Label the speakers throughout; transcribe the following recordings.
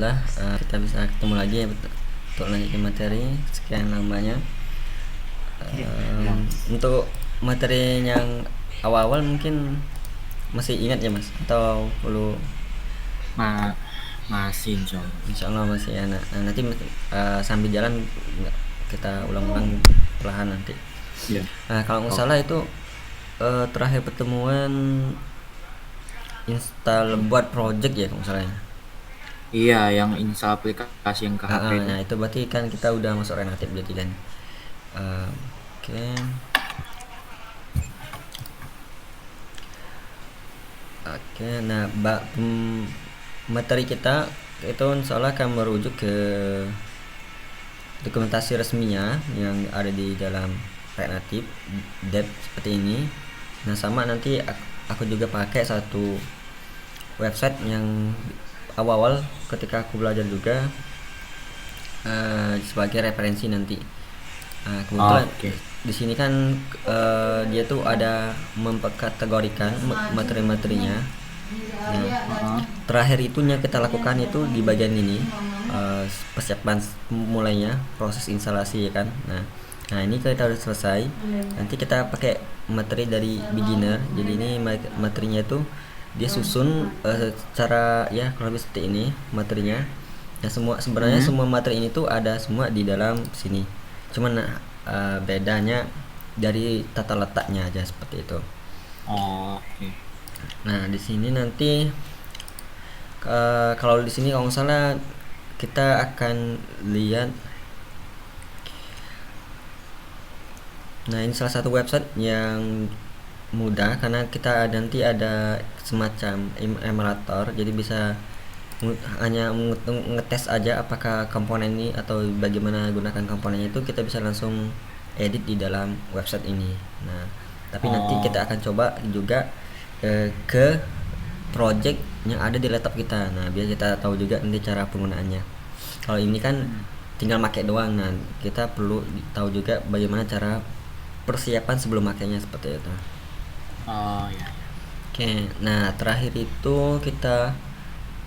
Speaker 1: alhamdulillah kita bisa ketemu lagi ya untuk lanjutin materi sekian lamanya. Untuk materi yang awal-awal mungkin masih ingat ya mas atau perlu?
Speaker 2: Masih insya Allah.
Speaker 1: Insya Allah masih ya. Nah, nanti sambil jalan kita ulang-ulang perlahan nanti.
Speaker 2: Ya.
Speaker 1: Nah kalau nggak salah
Speaker 2: Oke.
Speaker 1: itu terakhir pertemuan install buat project ya kalau nggak salah ya.
Speaker 2: Iya, yang install aplikasi yang ke HP itu.
Speaker 1: Nah itu berarti kan kita udah masuk Renatif berarti kan. Oke. Oke, nah materi kita itu seolah akan merujuk ke dokumentasi resminya yang ada di dalam Renatif Dev seperti ini. Nah sama nanti aku juga pakai satu website yang awal-awal ketika aku belajar juga sebagai referensi nanti. Kebetulan
Speaker 2: Oke.
Speaker 1: di sini kan dia tuh ada memperkategorikan materi-materinya. Nah,
Speaker 2: Heeh.
Speaker 1: terakhir itunya kita lakukan itu di bagian ini persiapan mulainya proses instalasi ya kan. Nah ini kita udah selesai. Nanti kita pakai materi dari beginner. Jadi ini materinya itu dia susun secara ya kurang lebih seperti ini materinya. Ya sebenarnya
Speaker 2: Hmm.
Speaker 1: semua materi ini tuh ada semua di dalam sini. Cuman bedanya dari tata letaknya aja seperti itu.
Speaker 2: Oke.
Speaker 1: Nah di sini nanti kalau di sini kalau nggak salah kita akan lihat. Nah ini salah satu website yang mudah karena kita nanti ada semacam emulator, jadi bisa hanya ngetes aja apakah komponen ini atau bagaimana gunakan komponennya itu kita bisa langsung edit di dalam website ini. Nah tapi nanti
Speaker 2: Oh,
Speaker 1: kita akan coba juga ke project yang ada di laptop kita. Nah biar kita tahu juga nanti cara penggunaannya. Kalau ini kan tinggal pakai doang. Nah kita perlu tahu juga bagaimana cara persiapan sebelum makainya seperti itu.
Speaker 2: oh ya, ya.
Speaker 1: Oke, nah terakhir itu kita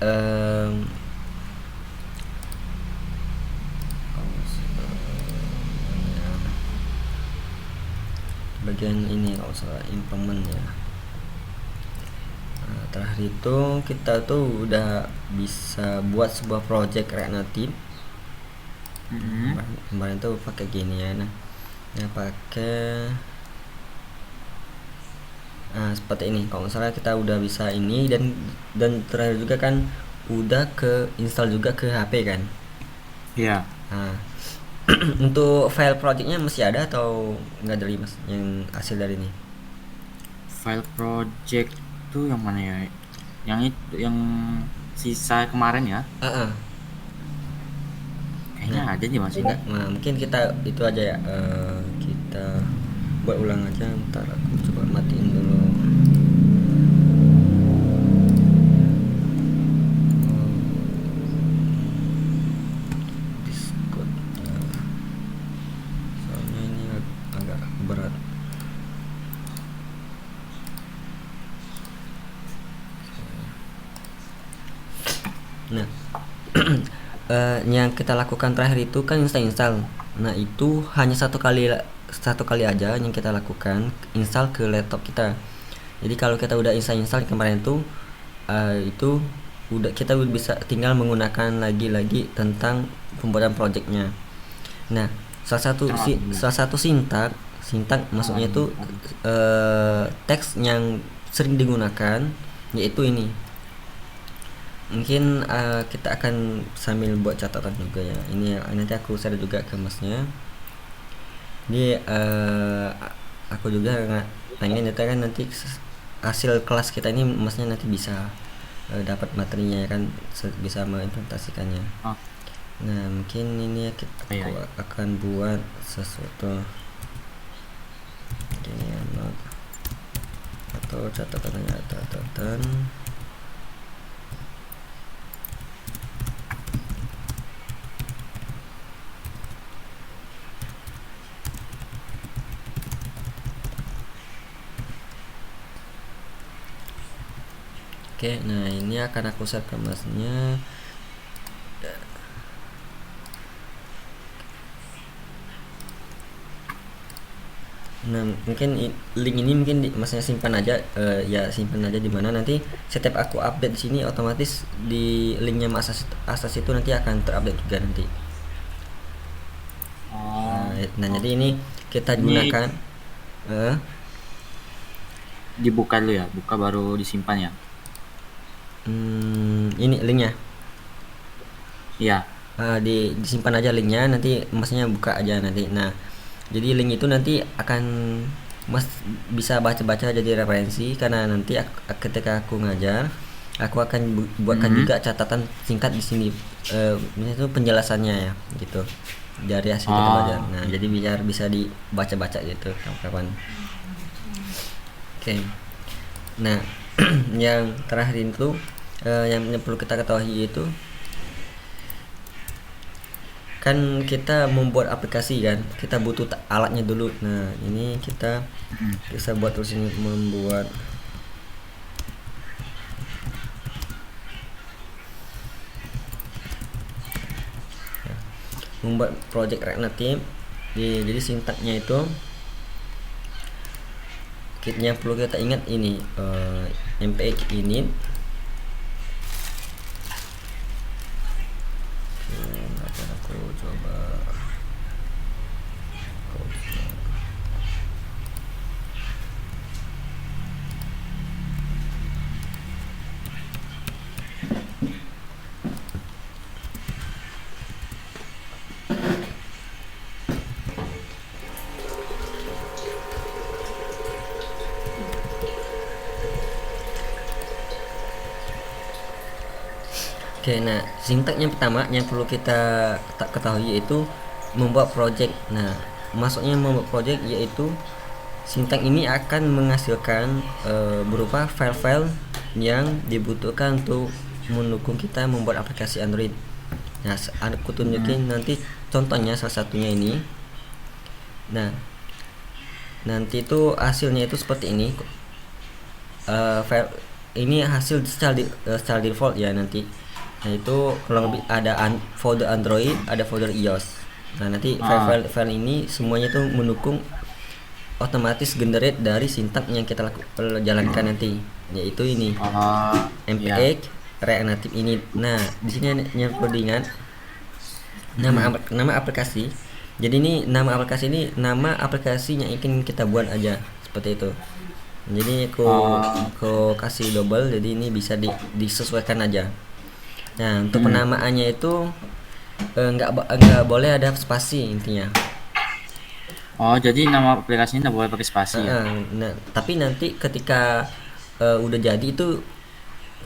Speaker 1: em, bagian ini kalau salah implement ya. Nah, terakhir itu kita tuh udah bisa buat sebuah project React Native.
Speaker 2: Hmm.
Speaker 1: Kemarin tuh pakai gini ya. Nah, ya pakai seperti ini. Kalau misalnya kita udah bisa ini dan terakhir juga kan udah ke install juga ke HP kan.
Speaker 2: Ya,
Speaker 1: Nah, untuk file projectnya masih ada atau nggak dari mas yang hasil dari ini?
Speaker 2: file project tuh yang mana ya? Yang itu yang sisa kemarin ya?
Speaker 1: Ah, ah.
Speaker 2: Kayaknya
Speaker 1: Nah,
Speaker 2: ada nih masih enggak?
Speaker 1: nah, mungkin kita itu aja ya. Kita buat ulang aja. Ntar aku coba matiin dulu. Discord. Soalnya ini agak berat. Nah, yang kita lakukan terakhir itu kan install. Nah itu hanya satu kali aja yang kita lakukan install ke laptop kita. Jadi kalau kita udah install kemarin itu udah kita bisa tinggal menggunakan lagi tentang pembuatan projectnya. Nah
Speaker 2: Oh, iya.
Speaker 1: salah satu sintak maksudnya itu teks yang sering digunakan yaitu ini. Mungkin kita akan sambil buat catatan juga ya. Ini nanti aku share juga ke masnya. Jadi aku juga nggak pengen itu kan nanti hasil kelas kita ini masnya nanti bisa dapat materinya ya kan, bisa mengimplementasikannya.
Speaker 2: Oh,
Speaker 1: Nah mungkin ini
Speaker 2: iya,
Speaker 1: aku
Speaker 2: iya.
Speaker 1: akan buat sesuatu gini ya, not atau catatan. Oke, nah ini akan aku share ke masnya. Nah, mungkin link ini mungkin masnya simpan aja, ya simpan aja di mana, nanti setiap aku update di sini otomatis di linknya Mas Asas itu nanti akan terupdate juga nanti.
Speaker 2: Oh,
Speaker 1: Nah, jadi
Speaker 2: oke.
Speaker 1: ini kita
Speaker 2: Ini
Speaker 1: gunakan eh,
Speaker 2: dibuka dulu ya, buka baru disimpan ya.
Speaker 1: ini linknya.
Speaker 2: Iya.
Speaker 1: Disimpan aja linknya, nanti masnya buka aja nanti. Nah, jadi link itu nanti akan mas bisa baca-baca jadi referensi, karena nanti ketika aku ngajar aku akan buatkan
Speaker 2: Mhm.
Speaker 1: juga catatan singkat di sini, misalnya itu penjelasannya ya gitu dari hasil kita belajar.
Speaker 2: Oh,
Speaker 1: Nah, jadi
Speaker 2: gitu.
Speaker 1: biar bisa dibaca-baca gitu kapan-kapan. Oke. Nah, yang terakhir itu, yang perlu kita ketahui itu kan kita membuat aplikasi kan, kita butuh alatnya dulu. Nah, ini kita
Speaker 2: Mhm.
Speaker 1: bisa buat terus ini, membuat project React Native. Jadi sintaknya itu yang perlu kita ingat ini, mph init. Oke, aku coba Oke, nah sintak yang pertama yang perlu kita ketahui yaitu membuat project. Nah, masuknya membuat project yaitu sintak ini akan menghasilkan berupa file-file yang dibutuhkan untuk mendukung kita membuat aplikasi Android. Nah, aku
Speaker 2: Mhm.
Speaker 1: tunjukin nanti contohnya salah satunya ini. Nah, nanti itu hasilnya itu seperti ini. File ini hasil secara default ya nanti. Nah, itu kurang lebih ada folder Android, ada folder iOS. Nah, nanti
Speaker 2: Ah,
Speaker 1: file ini semuanya itu mendukung otomatis generate dari sintak yang kita jalankan nanti, yaitu ini
Speaker 2: oh, iya.
Speaker 1: mph React Native ini. Nah, di sini yang perlu diingat
Speaker 2: Mhm.
Speaker 1: nama aplikasi. Jadi ini nama aplikasi ini nama aplikasi yang ingin kita buat aja, seperti itu. Jadi
Speaker 2: Oh,
Speaker 1: aku kasih double, jadi ini bisa disesuaikan aja. Nah, untuk
Speaker 2: mhm.
Speaker 1: penamaannya itu nggak boleh ada spasi intinya.
Speaker 2: Oh, jadi nama aplikasinya nggak boleh pakai spasi ya?
Speaker 1: Nah, tapi nanti ketika udah jadi itu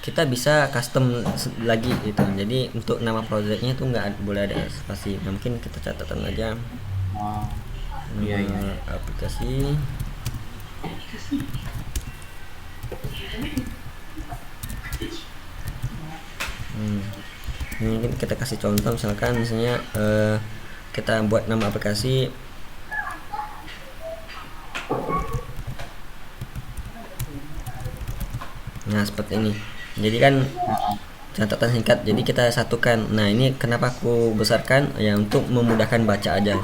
Speaker 1: kita bisa custom lagi gitu. Jadi untuk nama projectnya itu nggak boleh ada spasi. Nah, mungkin kita catatan aja
Speaker 2: Oh, iya iya
Speaker 1: nama
Speaker 2: iya.
Speaker 1: aplikasi. Hmm. Ini mungkin kita kasih contoh, misalkan misalnya kita buat nama aplikasi. Nah, seperti ini. Jadi kan
Speaker 2: Heeh.
Speaker 1: catatan singkat. Jadi kita satukan. Nah, ini kenapa aku besarkan ya, untuk memudahkan baca aja.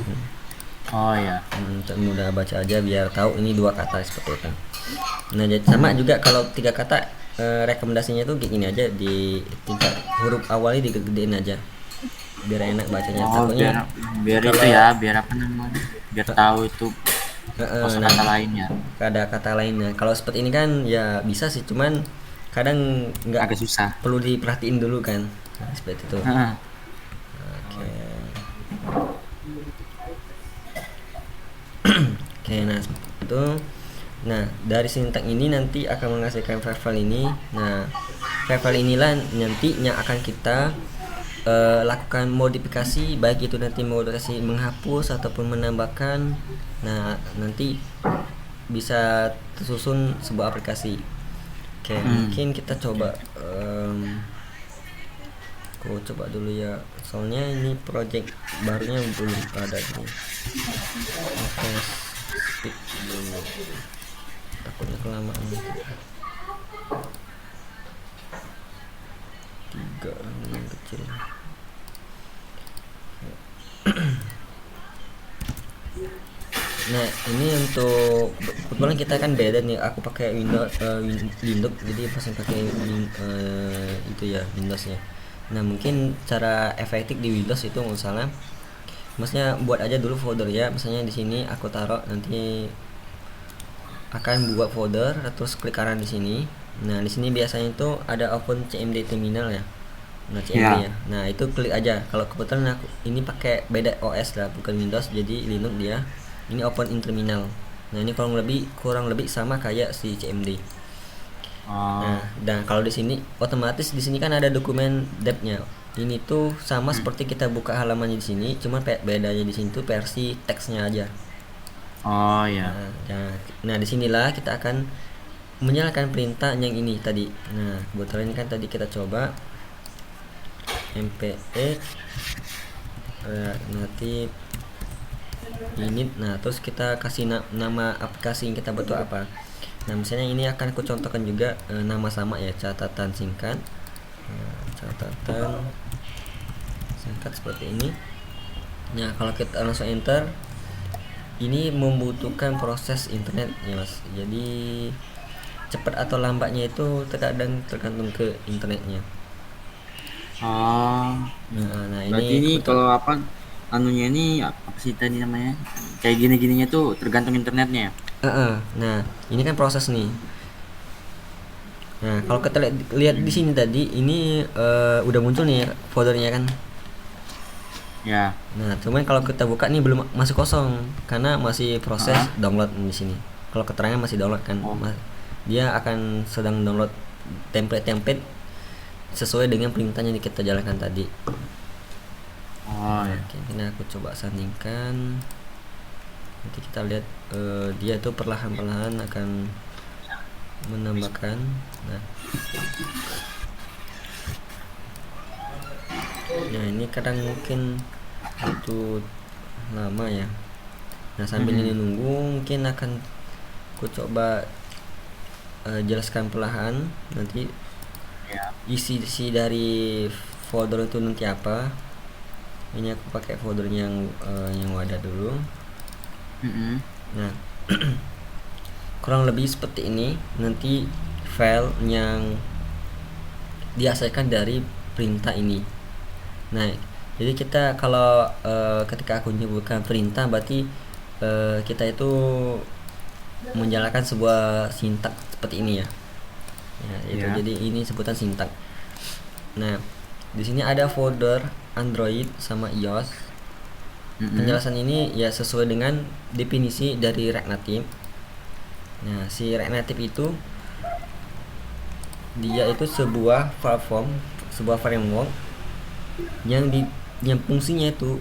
Speaker 2: Oh iya.
Speaker 1: Untuk mudah baca aja biar tahu ini dua kata, seperti itu. Nah, jadi sama juga kalau tiga kata, rekomendasinya tuh kayak gini aja, di tingkat huruf awalnya digedein aja biar enak bacanya.
Speaker 2: Oh,
Speaker 1: Takutnya
Speaker 2: biar biar itu
Speaker 1: kalau
Speaker 2: ya, biar apa namanya? Biar tahu itu
Speaker 1: nah,
Speaker 2: kosakata lainnya.
Speaker 1: ada kata lainnya. Kalau seperti ini kan ya bisa sih, cuman kadang nggak
Speaker 2: Agak susah.
Speaker 1: perlu diperhatiin dulu kan. Nah, seperti itu.
Speaker 2: Heeh. Oh
Speaker 1: Oke.
Speaker 2: iya.
Speaker 1: Oke, nah seperti itu. Nah, dari sintak ini nanti akan menghasilkan file-file ini. Nah, file-file inilah nantinya akan kita lakukan modifikasi, baik itu nanti modifikasi menghapus ataupun menambahkan. Nah, nanti bisa tersusun sebuah aplikasi. Oke,
Speaker 2: Hmm.
Speaker 1: mungkin kita coba, aku coba dulu ya. Soalnya ini project barunya belum ada nih. Oke, speed dulu. Takutnya kelamaan. Tiga yang kecil. Nah, ini untuk kebetulan kita kan beda nih. Aku pakai Windows Linux, jadi pasti pakai itu ya Windowsnya. Nah, mungkin cara efektif di Windows itu misalnya, maksudnya buat aja dulu folder ya. Misalnya di sini aku taruh nanti akan buat folder, terus klik kanan di sini. Nah, di sini biasanya itu ada open CMD terminal ya. Nah, CMD
Speaker 2: Ya.
Speaker 1: ya. Nah, itu klik aja. Kalau kebetulan aku ini pakai beda OS lah, bukan Windows, jadi Linux dia. Ini open in terminal. Nah, ini kurang lebih sama kayak si CMD.
Speaker 2: Oh.
Speaker 1: Nah, dan kalau di sini otomatis di sini kan ada dokumen depth-nya. Ini tuh sama
Speaker 2: Hmm.
Speaker 1: seperti kita buka halamannya di sini, cuma bedanya di sini tuh versi teksnya aja.
Speaker 2: Oh ya.
Speaker 1: Nah, disinilah kita akan menyalakan perintah yang ini tadi. Nah, kebetulan kan tadi kita coba mpe nanti ini. Nah, terus kita kasih nama aplikasi yang kita butuh apa. Nah, misalnya ini akan aku contohkan juga nama sama ya, catatan singkat. Catatan singkat seperti ini. Nah, kalau kita langsung enter, ini membutuhkan proses internet ya mas, jadi cepat atau lambatnya itu terkadang tergantung ke internetnya.
Speaker 2: Oh.
Speaker 1: Nah,
Speaker 2: Berarti
Speaker 1: ini
Speaker 2: ini
Speaker 1: kebetulan
Speaker 2: kalau apa anunya ini apa sih tadi namanya? Kayak gini-gininya tuh tergantung internetnya.
Speaker 1: nah ini kan proses nih. Nah, kalau kita lihat di sini tadi ini udah muncul nih foldernya kan.
Speaker 2: Ya.
Speaker 1: Nah, cuman kalau kita buka nih belum, masih kosong karena masih proses
Speaker 2: Ah.
Speaker 1: download di sini. Kalau keterangan masih download kan,
Speaker 2: Oh.
Speaker 1: dia akan sedang download template-template sesuai dengan perintahnya yang kita jalankan tadi.
Speaker 2: Oh ya.
Speaker 1: Oke, ini aku coba sandingkan. Nanti kita lihat dia tuh perlahan-perlahan akan menambahkan. Nah, ini kadang mungkin itu lama ya. Nah, sambil ini nunggu, mungkin akan aku coba jelaskan perlahan nanti
Speaker 2: Ya.
Speaker 1: isi dari folder itu nanti apa. Ini aku pakai folder yang wadah dulu. Nah, kurang lebih seperti ini nanti file yang dihasilkan dari perintah ini. Nah, jadi kita kalau ketika aku menyebutkan perintah berarti kita itu menjalankan sebuah sintak seperti ini ya. Ya, itu
Speaker 2: Ya.
Speaker 1: jadi ini sebutan sintak. Nah, di sini ada folder Android sama iOS. Penjelasan ini ya sesuai dengan definisi dari React Native. Nah, si React Native itu dia itu sebuah platform, sebuah framework yang fungsinya itu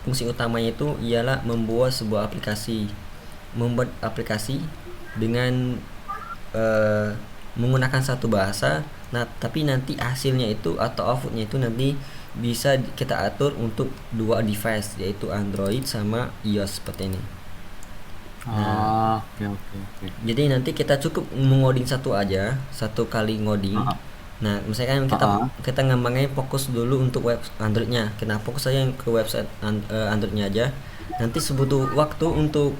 Speaker 1: fungsi utamanya itu ialah membuat aplikasi dengan menggunakan satu bahasa. Nah, tapi nanti hasilnya itu atau outputnya itu nanti bisa kita atur untuk dua device, yaitu Android sama iOS seperti ini.
Speaker 2: Oh, oke.
Speaker 1: Jadi nanti kita cukup mengoding satu kali ngoding. Nah, misalkan kita ngembangnya fokus dulu untuk web Androidnya. Kita fokus saja ke website Androidnya aja. Nanti sebutuh waktu untuk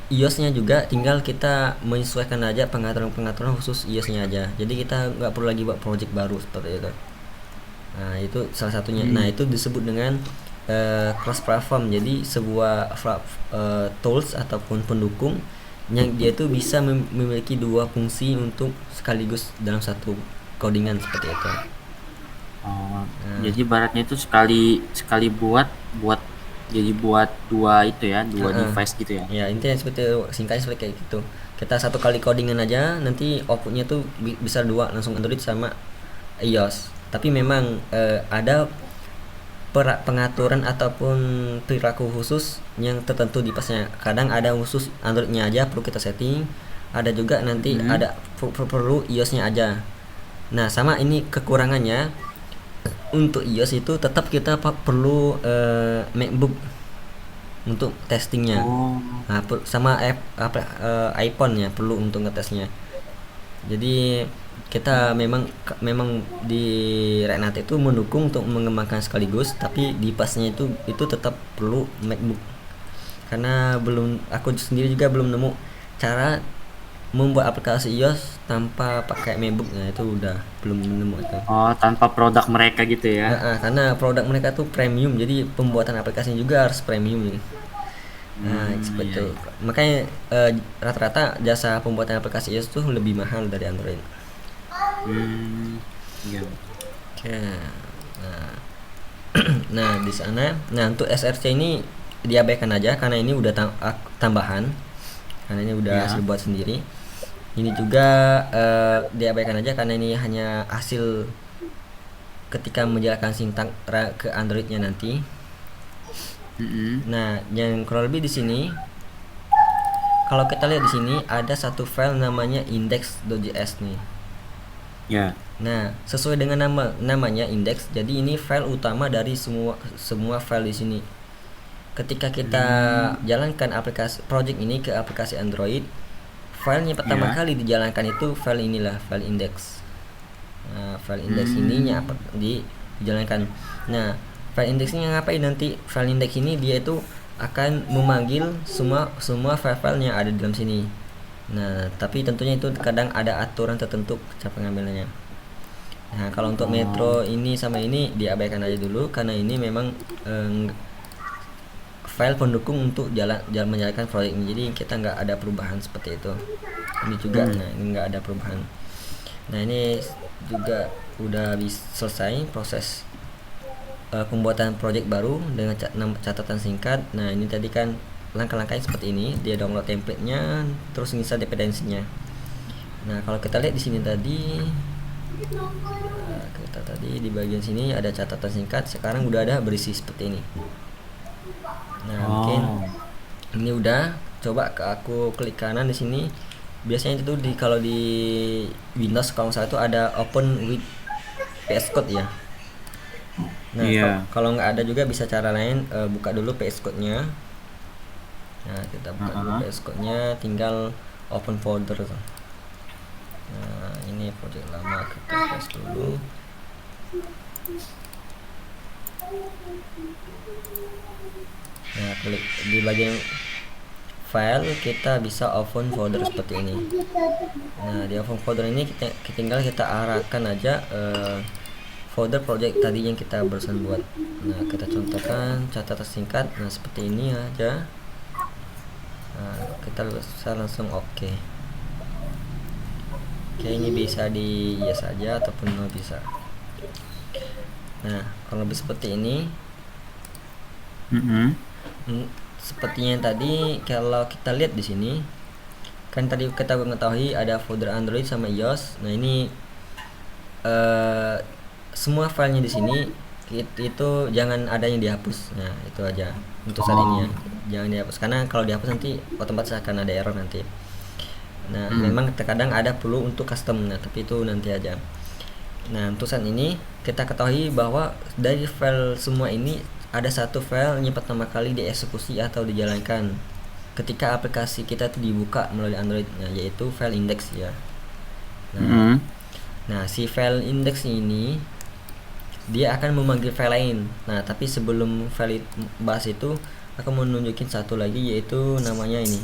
Speaker 1: iOS-nya juga, tinggal kita menyesuaikan aja pengaturan khusus iOS-nya aja. Jadi kita nggak perlu lagi buat project baru seperti itu. Nah, itu salah satunya. Nah, itu disebut dengan cross platform. Jadi sebuah tools ataupun pendukung yang dia tuh bisa memiliki dua fungsi untuk sekaligus dalam satu codingan seperti itu.
Speaker 2: Oh, jadi baratnya itu sekali buat jadi buat dua itu ya, dua device gitu ya.
Speaker 1: Ya, intinya seperti itu, singkatnya seperti kayak gitu. Kita satu kali codingan aja, nanti outputnya tuh bisa dua, langsung Android sama iOS. Tapi memang ada pengaturan ataupun perilaku khusus yang tertentu di pasnya. Kadang ada khusus Androidnya aja perlu kita setting, ada juga nanti ada perlu iOS-nya aja. Nah, sama ini kekurangannya, untuk iOS itu tetap kita perlu MacBook untuk testingnya. Nah, sama iPhone ya perlu untuk ngetesnya. Jadi kita memang di React Native itu mendukung untuk mengembangkan sekaligus, tapi di pasnya itu tetap perlu MacBook karena aku sendiri juga belum nemu cara membuat aplikasi iOS tanpa pakai MacBook. Nah itu udah belum nemu itu.
Speaker 2: Oh, tanpa produk mereka gitu ya.
Speaker 1: Karena produk mereka tuh premium, jadi pembuatan aplikasinya juga harus premium gitu. Nah seperti
Speaker 2: Iya,
Speaker 1: itu.
Speaker 2: iya.
Speaker 1: Makanya rata-rata jasa pembuatan aplikasi iOS tuh lebih mahal dari Android.
Speaker 2: Hmm, iya.
Speaker 1: Oke. Nah, nah di sana, nah untuk SRC ini diabaikan aja karena ini udah tambahan, karena ini udah
Speaker 2: Ya.
Speaker 1: hasil buat sendiri. Ini juga diabaikan aja karena ini hanya hasil ketika menjalankan sintak ke Androidnya nanti.
Speaker 2: Mm-mm.
Speaker 1: Nah, yang kurang lebih di sini, kalau kita lihat di sini ada satu file namanya index.js nih.
Speaker 2: Ya.
Speaker 1: Nah, sesuai dengan namanya index, jadi ini file utama dari semua file di sini. Ketika kita
Speaker 2: Hmm,
Speaker 1: jalankan aplikasi project ini ke aplikasi Android, filenya pertama
Speaker 2: ya.
Speaker 1: kali dijalankan itu file inilah, file index. Nah, file index ininya
Speaker 2: Hmm.
Speaker 1: dijalankan. Nah, file index ini ngapain nanti? File index ini dia itu akan memanggil semua file-file yang ada di dalam sini. Nah, tapi tentunya itu kadang ada aturan tertentu cara pengambilannya. Nah, kalau untuk
Speaker 2: Oh,
Speaker 1: Metro ini sama ini diabaikan aja dulu karena ini memang file pendukung untuk menjalankan proyek ini. Jadi kita nggak ada perubahan seperti itu. Ini juga,
Speaker 2: hmm.
Speaker 1: nah ini nggak ada perubahan. Nah ini juga udah selesai proses pembuatan project baru dengan catatan singkat. Nah ini tadi kan langkah-langkahnya seperti ini. Dia download template-nya, terus install dependensinya. Nah kalau kita lihat di sini tadi, kita tadi di bagian sini ada catatan singkat. Sekarang udah ada berisi seperti ini. Nah mungkin
Speaker 2: Oh,
Speaker 1: ini udah. Coba aku klik kanan di sini. Biasanya itu kalau di Windows kalau nggak salah itu ada open with VS Code ya. Nah,
Speaker 2: iya.
Speaker 1: kalau nggak ada juga bisa cara lain, buka dulu VS Code-nya. Nah, kita buka dulu
Speaker 2: Heeh.
Speaker 1: VS Code-nya, tinggal open folder tuh. Nah, ini project lama kita close dulu. Nah, klik di bagian file kita bisa open folder seperti ini. Nah, di open folder ini tinggal kita arahkan aja folder project tadi yang kita barusan buat. Nah, kita contohkan catatan singkat. Nah, seperti ini aja. Nah, kita bisa langsung oke. Oke, ini bisa di yes saja ataupun no bisa. Nah, kalau lebih seperti ini,
Speaker 2: Mm-mm.
Speaker 1: sepertinya yang tadi kalau kita lihat di sini, kan tadi kita mengetahui ada folder Android sama iOS. Nah, ini semua filenya di sini itu jangan ada yang dihapus. Nah, itu aja untuk saat ini
Speaker 2: Oh,
Speaker 1: ya. Jangan dihapus karena kalau dihapus nanti otomatis akan ada error nanti. Nah,
Speaker 2: mm.
Speaker 1: memang terkadang ada perlu untuk custom. Nah, tapi itu nanti aja. Nah, untuk saat ini kita ketahui bahwa dari file semua ini ada satu file yang pertama kali dieksekusi atau dijalankan ketika aplikasi kita itu dibuka melalui Android. Nah, yaitu file index ya. Nah,
Speaker 2: Mm.
Speaker 1: si file index ini dia akan memanggil file lain. Nah, tapi sebelum file bahas itu, aku mau nunjukin satu lagi yaitu namanya ini.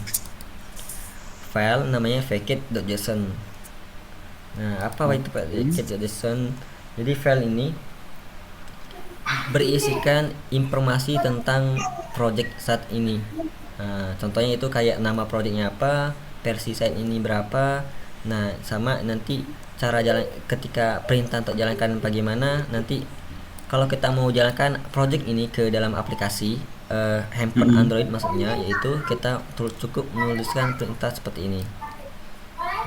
Speaker 1: File namanya fake.json. Nah, apa itu fake.json? Jadi file ini berisikan informasi tentang project saat ini. Nah, contohnya itu kayak nama projectnya apa, versi site ini berapa. Nah, sama nanti cara jalan ketika perintah untuk jalankan bagaimana. Nanti kalau kita mau jalankan project ini ke dalam aplikasi handphone
Speaker 2: Mm-mm.
Speaker 1: Android maksudnya, yaitu kita cukup menuliskan perintah seperti ini.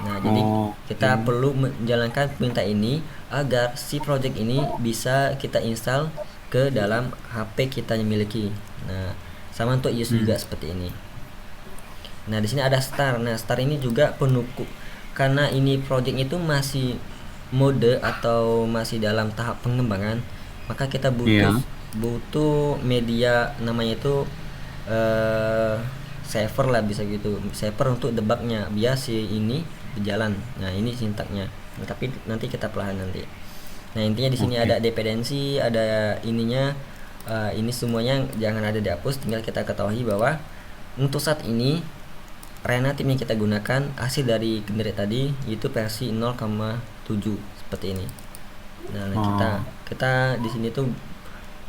Speaker 1: Nah, jadi
Speaker 2: Oh,
Speaker 1: kita
Speaker 2: oke.
Speaker 1: perlu menjalankan perintah ini agar si project ini bisa kita install ke dalam HP kita yang miliki. Nah, sama untuk iOS juga
Speaker 2: Mm.
Speaker 1: seperti ini. Nah, di sini ada star. Nah, star ini juga penukuk karena ini project itu masih mode atau masih dalam tahap pengembangan, maka kita butuh
Speaker 2: Iya.
Speaker 1: butuh media namanya itu eh saver lah bisa gitu. Saver untuk debugnya biar si ini berjalan. Nah, ini sintaknya. Nah, tapi nanti kita perlahan nanti. Nah, intinya di sini
Speaker 2: Oke.
Speaker 1: ada dependensi, ada ininya. Ini semuanya jangan ada dihapus, tinggal kita ketahui bahwa untuk saat ini Renative yang kita gunakan hasil dari generate tadi itu versi 0,7 seperti ini. Nah, kita di sini tuh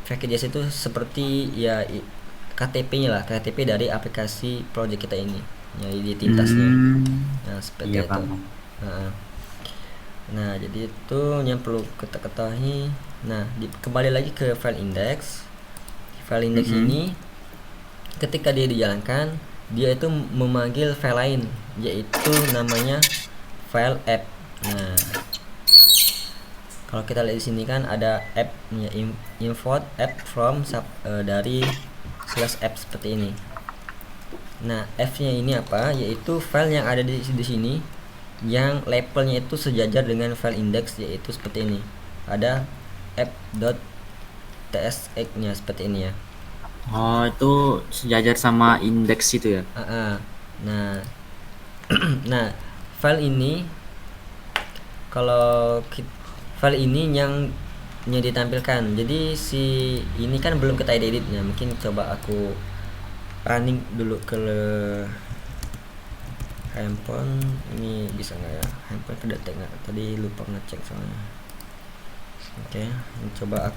Speaker 1: package itu seperti ya KTP-nya lah, KTP dari aplikasi project kita ini, ya identitasnya. Nah, seperti
Speaker 2: Iya,
Speaker 1: itu.
Speaker 2: paham.
Speaker 1: Nah, jadi itu yang perlu kita ketahui. Nah, kembali lagi ke file index. File index ini ketika dia dijalankan, dia itu memanggil file lain, yaitu namanya file app. Nah, kalau kita lihat di sini kan ada app, ya, import app from dari /app seperti ini. Nah, f-nya ini apa? Yaitu file yang ada di sini yang labelnya itu sejajar dengan file index, yaitu seperti ini. Ada app.tsx-nya seperti ini ya.
Speaker 2: Oh, itu sejajar sama indeks itu ya?
Speaker 1: Nah, nah file ini kalau file ini yang ditampilkan. Jadi si ini kan belum kita edit ya. Mungkin coba aku running dulu ke handphone. Ini bisa nggak ya? Handphone kedetek nggak? Tadi lupa ngecek soalnya. Oke, coba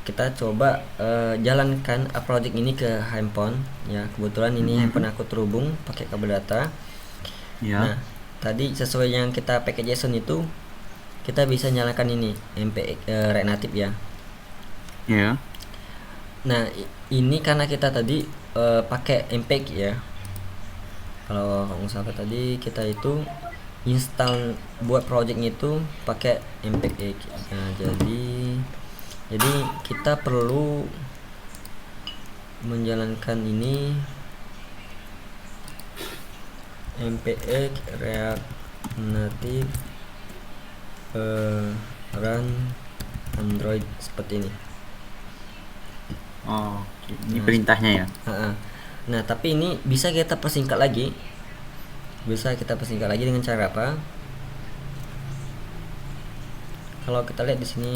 Speaker 1: kita coba jalankan project ini ke handphone ya. Kebetulan ini handphone aku terhubung pakai kabel data
Speaker 2: ya.
Speaker 1: Nah, tadi sesuai yang kita pakai JSON itu kita bisa nyalakan ini Renative ya.
Speaker 2: Ya.
Speaker 1: Nah, ini karena kita tadi pakai MPEG ya. Kalau misalnya tadi kita itu install buat projectnya itu pakai MPEG. Nah, jadi kita perlu menjalankan ini MPEG React Native run Android seperti ini.
Speaker 2: Oh, ini perintahnya ya.
Speaker 1: Nah, tapi ini bisa kita persingkat lagi. Dengan cara apa? Kalau kita lihat di sini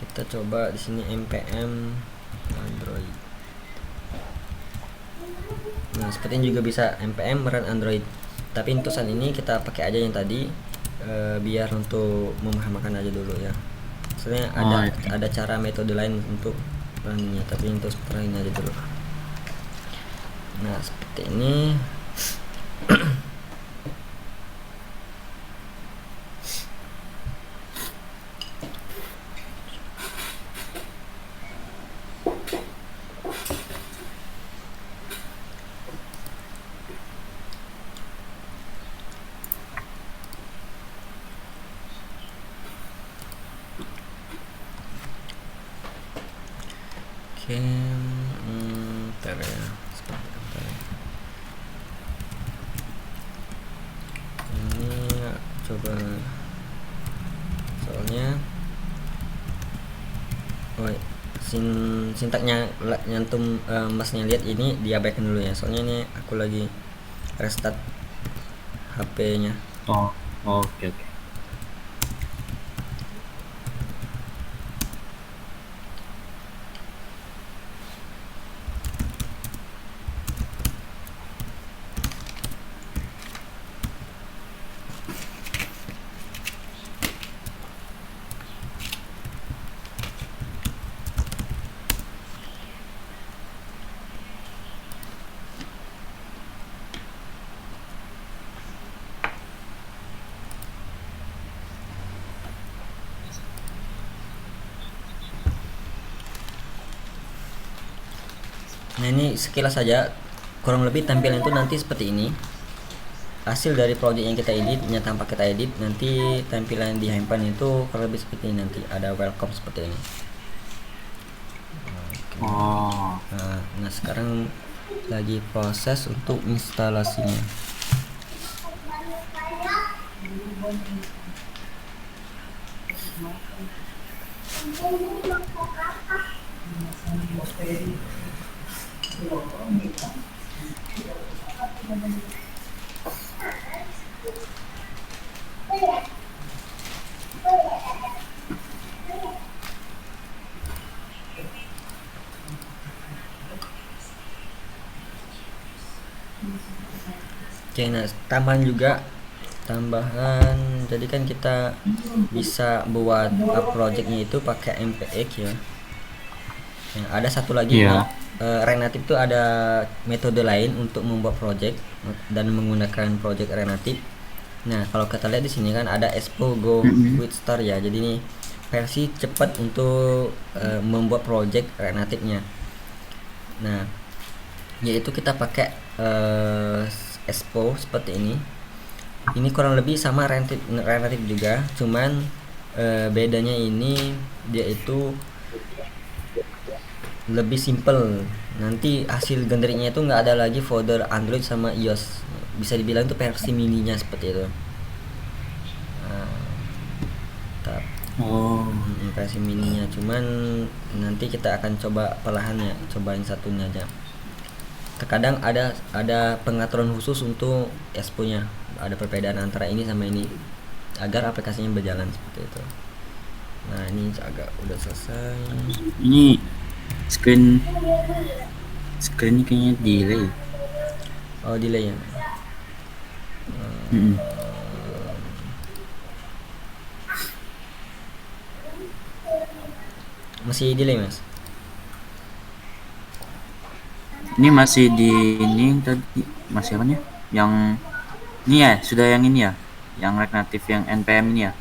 Speaker 1: kita coba di sini npm Android. Nah, seperti ini juga bisa npm run Android. Tapi untuk saat ini kita pakai aja yang tadi biar untuk memahamkan aja dulu ya. Sebenarnya ada cara metode lain untuk runnya, tapi untuk sekarang ini aja dulu. Nah, seperti ini. Oke, bentar ya. Ini coba soalnya sintaknya nyantum masnya lihat ini diabaikan dulu ya. Soalnya ini aku lagi restart HP-nya.
Speaker 2: Oke.
Speaker 1: Nah, ini sekilas saja, kurang lebih tampilan itu nanti seperti ini. Hasil dari project yang kita edit, tanpa kita edit, nanti tampilan di handphone itu kurang lebih seperti ini. Nanti ada welcome seperti ini. Nah, sekarang lagi proses untuk instalasinya. Oke, nah tambahan, jadi kan kita bisa buat projectnya itu pakai MPX ya. Nah, ada satu lagi ini,
Speaker 2: Iya.
Speaker 1: Renative itu ada metode lain untuk membuat project dan menggunakan project Renative. Nah, kalau kita lihat di sini kan ada Expo Go
Speaker 2: Mm-mm.
Speaker 1: with Star ya. Jadi ini versi cepat untuk membuat project Renative-nya. Nah, yaitu kita pakai Expo seperti ini. Ini kurang lebih sama Renative juga, cuman bedanya ini dia itu lebih simple. Nanti hasil genderiknya itu nggak ada lagi folder Android sama iOS, bisa dibilang itu versi mininya seperti itu.
Speaker 2: Oh.
Speaker 1: Versi mininya, cuman nanti kita akan coba perlahan ya, cobain satunya aja. Terkadang ada pengaturan khusus untuk Expo nya, ada perbedaan antara ini sama ini agar aplikasinya berjalan seperti itu. Nah, ini agak udah selesai.
Speaker 2: Ini screen screen kayaknya delay.
Speaker 1: Oh, delay ya.
Speaker 2: Mm-mm.
Speaker 1: Masih delay, Mas?
Speaker 2: Ini masih di ini tadi masih apanya? Yang ini ya, sudah yang ini ya. Yang Renative yang NPM ini ya.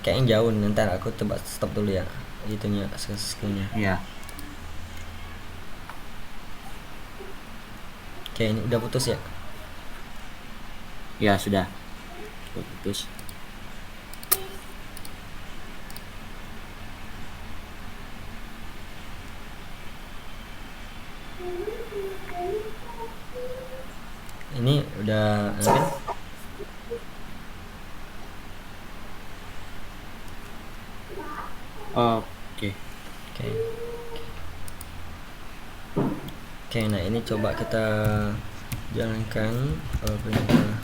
Speaker 1: Kayaknya jauh, nanti aku coba stop dulu ya itunya, screennya.
Speaker 2: Iya.
Speaker 1: Oke, ini udah putus ya.
Speaker 2: Ya sudah. Putus.
Speaker 1: Ini udah kan?
Speaker 2: Oke.
Speaker 1: Oke. Oke, nah ini coba kita jalankan perintah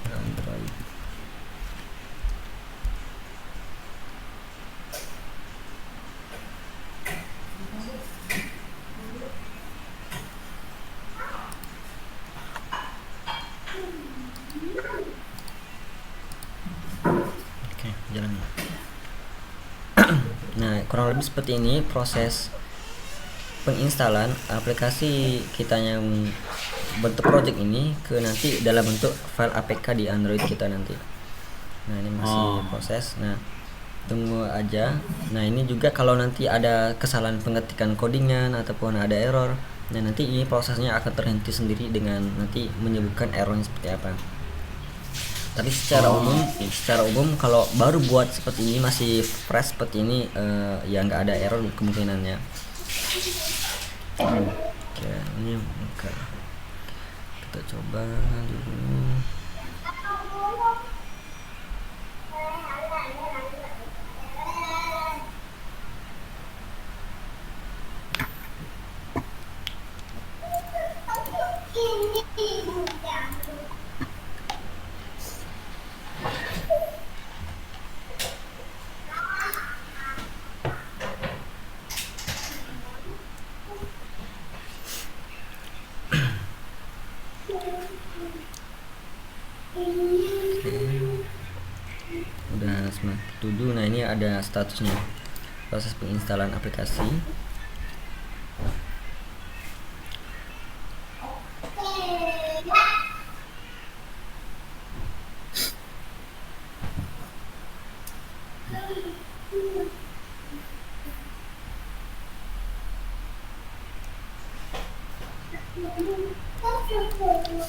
Speaker 1: Android. Oke, jalan. Nah, kurang lebih seperti ini proses penginstalan aplikasi kita yang bentuk project ini ke nanti dalam bentuk file APK di Android kita nanti. Nah, ini masih proses. Nah, tunggu aja. Nah, ini juga kalau nanti ada kesalahan pengetikan codingan ataupun ada error, nah nanti ini prosesnya akan terhenti sendiri dengan nanti menyebutkan errornya seperti apa. Tapi secara umum kalau baru buat seperti ini, masih fresh seperti ini, ya nggak ada error kemungkinannya. Oke, ini kita coba dulu. Udah smart to do. Nah, ini ada statusnya, proses penginstalan aplikasi.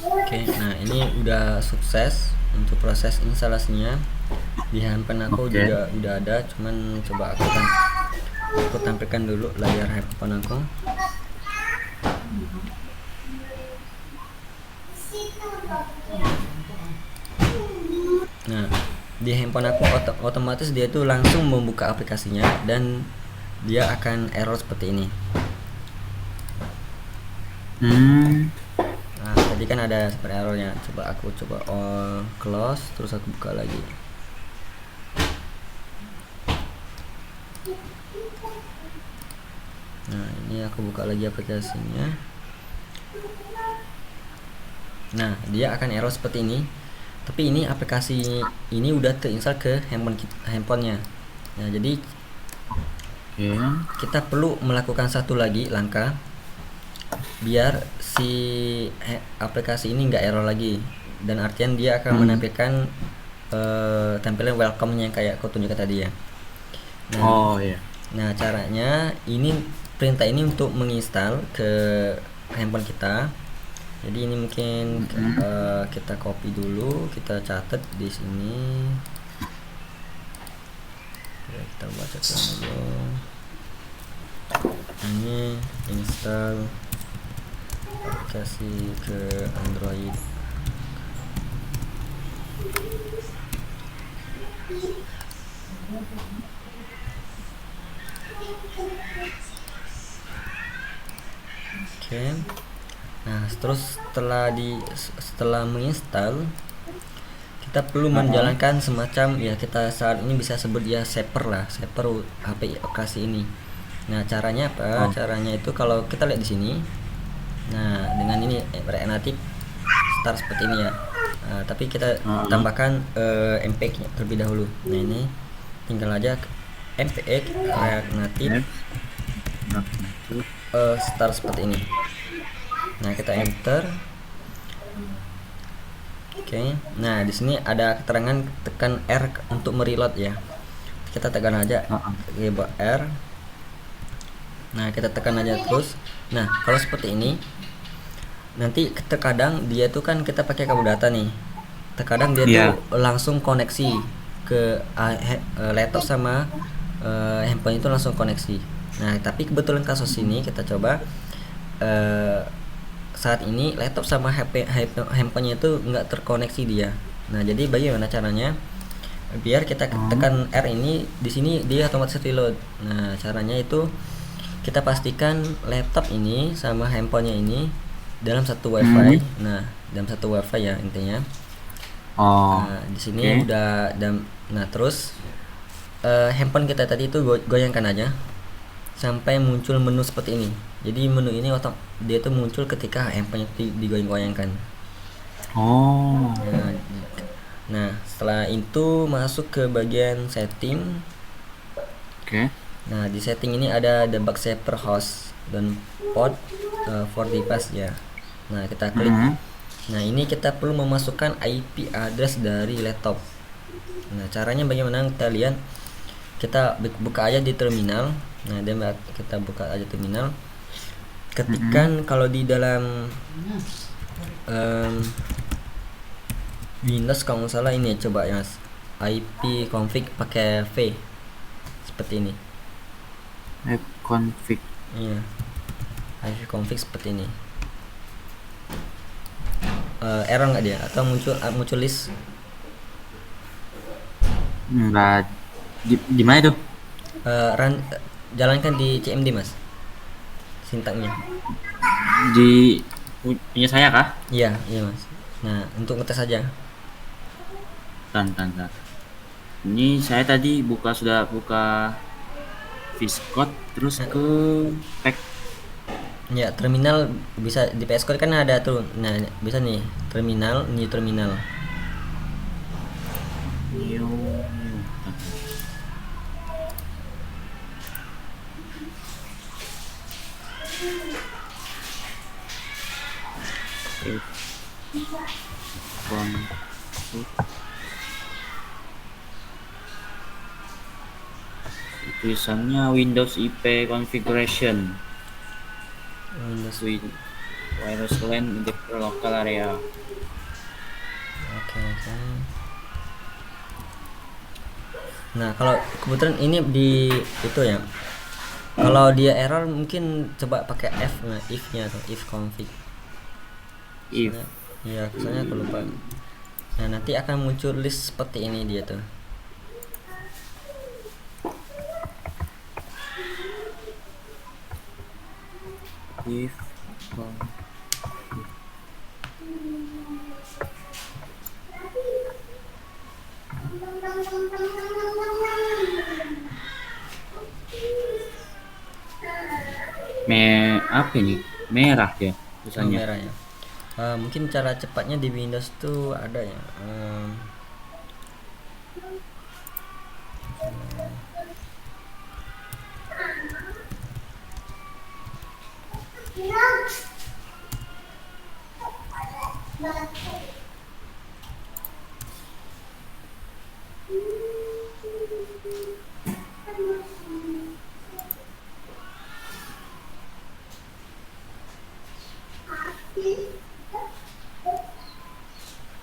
Speaker 1: Oke, nah ini udah sukses untuk proses instalasinya. Di handphone aku juga udah ada, cuman coba aku tampilkan dulu layar handphone aku. Nah, di handphone aku otomatis dia tuh langsung membuka aplikasinya dan dia akan error seperti ini. Nah, tadi kan ada seperti errornya. Coba aku close, terus aku buka lagi. Nah, ini Ini aku buka lagi aplikasinya. Nah, dia akan error seperti ini. Tapi ini aplikasi ini udah terinstall ke handphonenya. Nah, jadi
Speaker 2: Oke.
Speaker 1: kita perlu melakukan satu lagi langkah biar si aplikasi ini nggak error lagi. Dan artian dia akan menampilkan tampilan welcome-nya kayak aku tunjukkan tadi ya. Nah,
Speaker 2: Oh iya.
Speaker 1: Nah, caranya ini perintah ini untuk menginstal ke handphone kita. Jadi ini mungkin kita copy dulu, kita catat di sini. Ya, kita baca dulu. Ini install aplikasi ke Android. Oke. Nah, terus setelah menginstal, kita perlu menjalankan semacam ya kita saat ini bisa sebut ya saver HP aplikasi ini. Nah, caranya apa? Caranya itu kalau kita lihat di sini. Nah, dengan ini Reactive start seperti ini ya. Nah, tapi kita tambahkan MPEG terlebih dahulu. Nah, ini tinggal aja MPEG Reactive start seperti ini. Nah, kita enter. Oke. Nah, di sini ada keterangan tekan R untuk mereload ya. Kita tekan aja keyboard R. Nah, kita tekan aja terus. Nah, kalau seperti ini nanti terkadang dia tuh kan kita pakai kabel data nih. Terkadang dia tuh langsung koneksi ke laptop sama handphone itu langsung koneksi. Nah, tapi kebetulan kasus ini kita coba saat ini laptop sama handphonenya itu nggak terkoneksi dia. Nah, jadi bagaimana caranya biar kita tekan R ini, di sini dia otomatis reload. Nah, caranya itu kita pastikan laptop ini sama handphonenya ini dalam satu WiFi. Nah, dalam satu WiFi ya intinya. Nah, di sini udah nah terus handphone kita tadi itu goyangkan aja sampai muncul menu seperti ini. Jadi menu ini dia tuh muncul ketika handphone itu digoyang-goyangkan. Nah, setelah itu masuk ke bagian setting. Nah, di setting ini ada debug saver host dan port for device ya. Nah, kita klik. Nah, ini kita perlu memasukkan IP address dari laptop. Nah, caranya bagaimana kita lihat. Kita buka aja di terminal. Nah, kita buka aja terminal. Ketikan kalau di dalam Windows kalau nggak salah ini coba ya Mas, IP config pakai V seperti ini.
Speaker 2: Config.
Speaker 1: Iya. IP config seperti ini. Error nggak dia atau muncul list?
Speaker 2: Enggak. Di mana itu?
Speaker 1: Jalankan di CMD Mas. Sintaknya.
Speaker 2: Di punya saya kah?
Speaker 1: Iya Mas. Nah, untuk ngetes aja.
Speaker 2: Bentar. Ini saya tadi sudah buka VS Code terus ke pack.
Speaker 1: Ya, terminal bisa di PS Code kan ada tuh. Nah, bisa nih, new terminal.
Speaker 2: Tulisannya Windows IP configuration.
Speaker 1: Windows.
Speaker 2: Virus LAN in the local area.
Speaker 1: Oke. Nah, kalau kebetulan ini di itu ya. Kalau dia error mungkin coba pakai F, nah, if-nya atau if config.
Speaker 2: If.
Speaker 1: Iya, kesannya aku lupa. Nah, nanti akan muncul list seperti ini dia tuh.
Speaker 2: If Apa ini? Merah ya
Speaker 1: Oh,
Speaker 2: tulisannya.
Speaker 1: merah ya. Mungkin cara cepatnya di Windows tuh ada ya.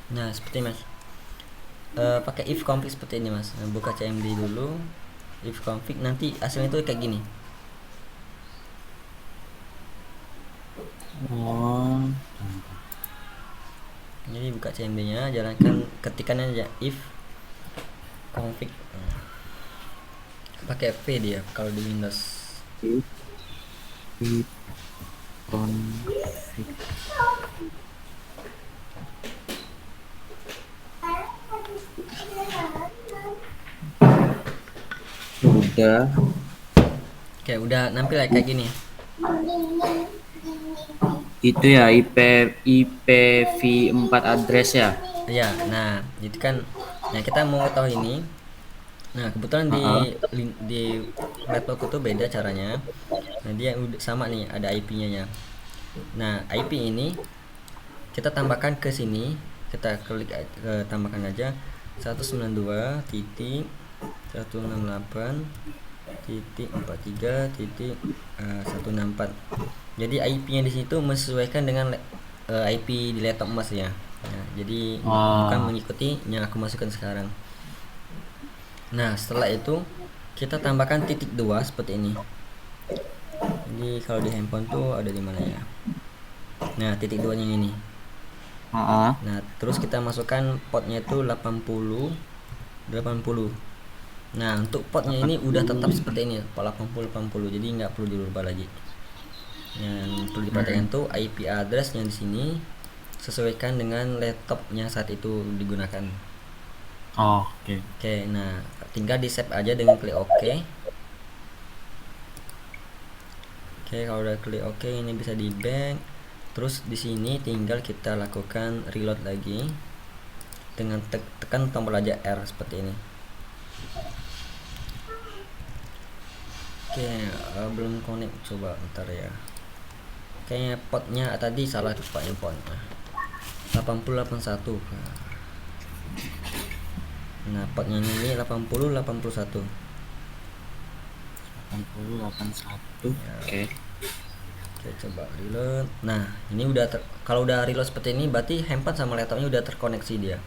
Speaker 1: Nah, seperti Mas. Pakai if config seperti ini Mas. Nah, buka CMD dulu. If config nanti hasilnya tuh kayak gini.
Speaker 2: Oh,
Speaker 1: Jadi buka CMD-nya, jalankan ketikannya aja if config. Pakai V dia kalau di Windows.
Speaker 2: if config. Udah.
Speaker 1: Oke, udah nampil kayak gini.
Speaker 2: Itu ya IPv4 address ya.
Speaker 1: Ya, nah, itu kan. Nah, kita mau tahu ini. Nah, kebetulan
Speaker 2: Heeh.
Speaker 1: di laptopku tuh beda caranya. Nah, dia udah sama nih, ada IP-nya ya. Nah, IP ini kita tambahkan ke sini. Kita klik tambahkan aja 192 titik 168 titik 43 titik 164. Jadi IP-nya di situ menyesuaikan dengan IP di laptop Mas ya. Nah, jadi bukan
Speaker 2: Oh,
Speaker 1: mengikuti yang aku masukkan sekarang. Nah, setelah itu kita tambahkan titik 2 seperti ini. Jadi kalau di handphone tuh ada di mana ya? Nah, titik 2 nya ini.
Speaker 2: heeh.
Speaker 1: Nah, terus kita masukkan portnya itu 80 80. Nah, untuk portnya ini udah tetap seperti ini, port 80 80. Jadi nggak perlu dirubah lagi. Yang perlu diperhatikan tuh IP address-nya di sini sesuaikan dengan laptopnya saat itu digunakan.
Speaker 2: Oh, oke.
Speaker 1: Oke, nah tinggal di save aja dengan klik OK. Oke, kalau udah klik OK ini bisa di back. Terus di sini tinggal kita lakukan reload lagi dengan tekan tombol aja R seperti ini. Oke, belum connect, coba ntar ya. Kayaknya potnya tadi salah tuh Pak import. 8081. Nah, potnya ini 8081.
Speaker 2: 8081.
Speaker 1: Ya,
Speaker 2: Oke.
Speaker 1: oke, coba reload. Nah, ini udah kalau udah reload seperti ini berarti handphone sama laptopnya udah terkoneksi dia.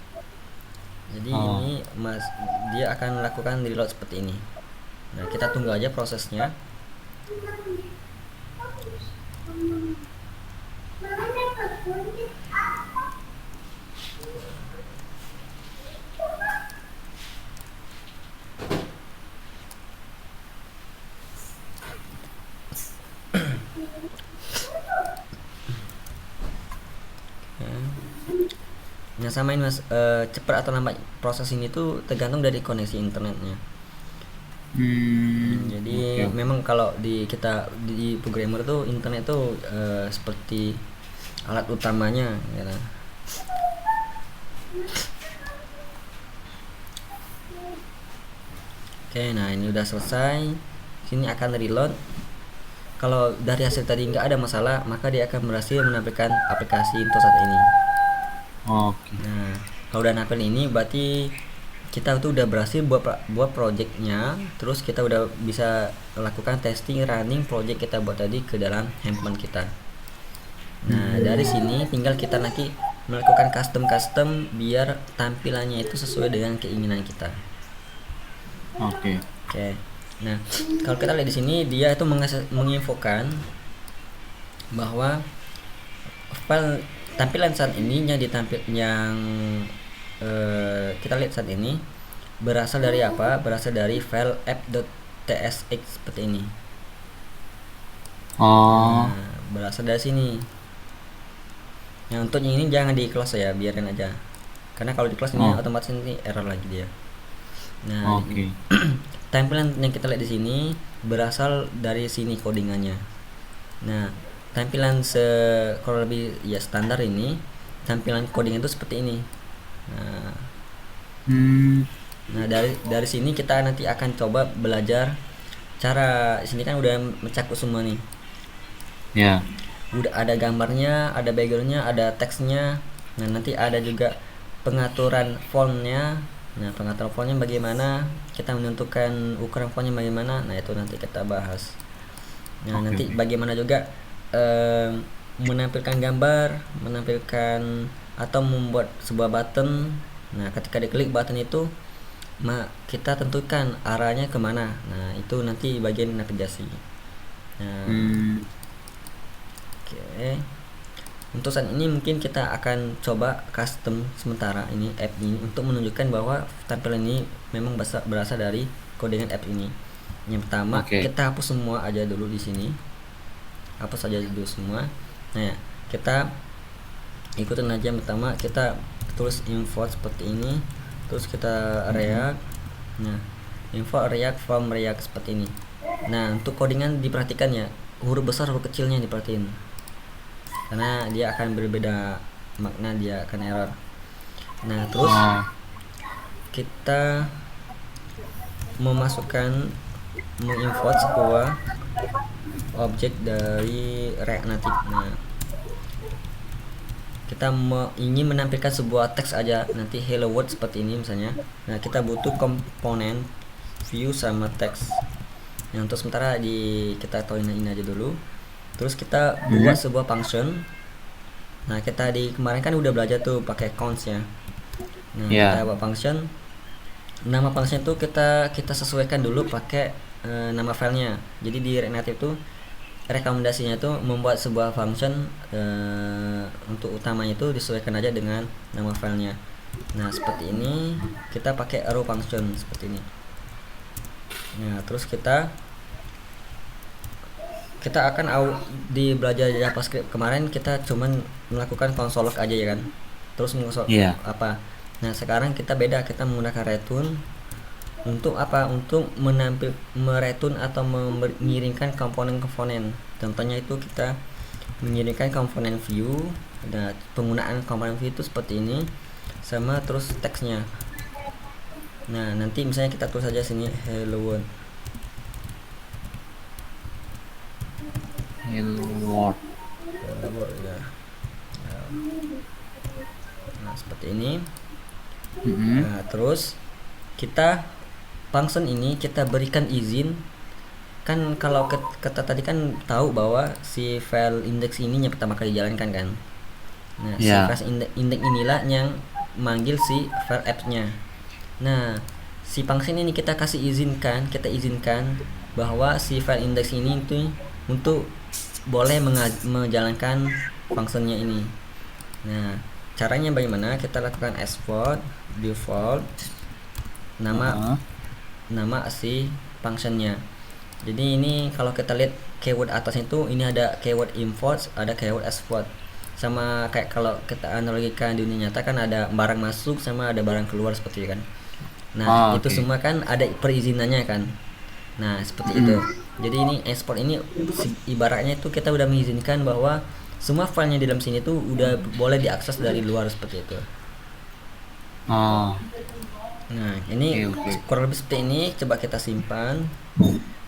Speaker 1: Jadi
Speaker 2: Oh,
Speaker 1: ini Mas dia akan melakukan reload seperti ini. Nah, kita tunggu aja prosesnya. Nah, sama ini Mas, cepat atau lambat proses ini tuh tergantung dari koneksi internetnya.
Speaker 2: oke.
Speaker 1: Jadi memang kalau di kita di programmer tuh internet tuh seperti alat utamanya ya kan? Oke, nah ini udah selesai. Sini akan reload. Kalau dari hasil tadi nggak ada masalah, maka dia akan berhasil menampilkan aplikasi Intosat ini.
Speaker 2: Oke.
Speaker 1: Nah, kalau udah nampil ini berarti kita tuh udah berhasil buat projectnya. Terus kita udah bisa lakukan testing running project kita buat tadi ke dalam handphone kita. Nah, dari sini tinggal kita nanti melakukan custom biar tampilannya itu sesuai dengan keinginan kita.
Speaker 2: Oke.
Speaker 1: Oke. Nah, kalau kita lihat di sini dia itu menginfokan bahwa file tampilan saat ini yang kita lihat saat ini berasal dari apa? Berasal dari file app.tsx seperti ini.
Speaker 2: Oh,
Speaker 1: Nah, berasal dari sini. Nah, untuk yang ini jangan di close ya, biarin aja. Karena kalau di close ini
Speaker 2: oh,
Speaker 1: otomatis ini error lagi dia. Nah,
Speaker 2: oke.
Speaker 1: tampilan yang kita lihat di sini berasal dari sini codingannya. Nah, tampilan kalau lebih ya standar ini, tampilan coding itu seperti ini. Nah,
Speaker 2: Hmm,
Speaker 1: nah, dari sini kita nanti akan coba belajar cara. Sini kan udah mencakup semua nih.
Speaker 2: ya.
Speaker 1: Udah ada gambarnya, ada backgroundnya, ada teksnya. Nah, nanti ada juga pengaturan fontnya. Nah, pengaturan fontnya bagaimana, kita menentukan ukuran fontnya bagaimana, nah itu nanti kita bahas. Nah,
Speaker 2: Oke,
Speaker 1: nanti
Speaker 2: oke.
Speaker 1: bagaimana juga menampilkan gambar, menampilkan atau membuat sebuah button. Nah, ketika diklik button itu, kita tentukan arahnya kemana. Nah, itu nanti bagian navigasi. Nah,
Speaker 2: Hmm,
Speaker 1: oke. Untuk saat ini mungkin kita akan coba custom sementara ini app ini untuk menunjukkan bahwa tampilan ini memang berasal dari codingan app ini. Yang pertama,
Speaker 2: oke.
Speaker 1: kita hapus semua aja dulu di sini. Hapus aja dulu semua. Nah, ya, kita ikutin aja. Yang pertama kita tulis import seperti ini, terus kita
Speaker 2: Hmm,
Speaker 1: React. Nah, import React from React seperti ini. Nah, untuk codingan diperhatikan ya, huruf besar huruf kecilnya diperhatiin karena dia akan berbeda makna, dia akan error. Nah, terus
Speaker 2: oh,
Speaker 1: kita memasukkan, mengimport sebuah objek dari React Native. Nah, kita ingin menampilkan sebuah teks aja, nanti hello world seperti ini misalnya. Nah, kita butuh komponen view sama teks. Nah, untuk sementara kita tahu ini aja dulu. Terus kita buat
Speaker 2: hmm,
Speaker 1: sebuah function. Nah, kita kemarin kan udah belajar tuh pakai counts ya. Nah, kita
Speaker 2: ya.
Speaker 1: buat function. Nama function itu kita sesuaikan dulu pakai nama filenya. Jadi di React Native tuh rekomendasinya tuh membuat sebuah function, untuk utamanya itu disesuaikan aja dengan nama filenya. Nah, seperti ini kita pakai arrow function seperti ini. Nah, terus kita akan di belajar JavaScript kemarin kita cuman melakukan console log aja ya kan. Terus
Speaker 2: Iya.
Speaker 1: apa? Nah, sekarang kita beda, kita menggunakan return untuk apa? Untuk meretun atau mengirimkan komponen-komponen. Contohnya itu kita mengirimkan komponen view. Nah, penggunaan komponen view itu seperti ini, sama terus teksnya. Nah, nanti misalnya kita tulis saja sini hello world.
Speaker 2: Hello world.
Speaker 1: Hello world ya. Nah, seperti ini.
Speaker 2: Hmm,
Speaker 1: Nah, terus kita function ini kita berikan izin. Kan kalau kata tadi kan tahu bahwa si file index ini yang pertama kali dijalankan kan. Nah, si
Speaker 2: ya.
Speaker 1: file index inilah yang manggil si file apps-nya. Nah, si function ini kita izinkan bahwa si file index ini itu untuk boleh menjalankan fungsinya ini. Nah, caranya bagaimana? Kita lakukan export default nama
Speaker 2: Heeh.
Speaker 1: nama si functionnya. Jadi ini kalau kita lihat keyword atasnya itu, ini ada keyword import, ada keyword export. Sama kayak kalau kita analogikan di dunia nyata kan ada barang masuk sama ada barang keluar seperti itu kan. Nah,
Speaker 2: Oh,
Speaker 1: itu
Speaker 2: oke.
Speaker 1: semua kan ada perizinannya kan. Nah, seperti itu.
Speaker 2: Hmm.
Speaker 1: Jadi ini export ini ibaratnya itu kita udah mengizinkan bahwa semua filenya di dalam sini tuh udah boleh diakses dari luar seperti itu.
Speaker 2: Oh,
Speaker 1: Nah, ini
Speaker 2: oke, oke.
Speaker 1: kurang lebih seperti ini. Coba kita simpan.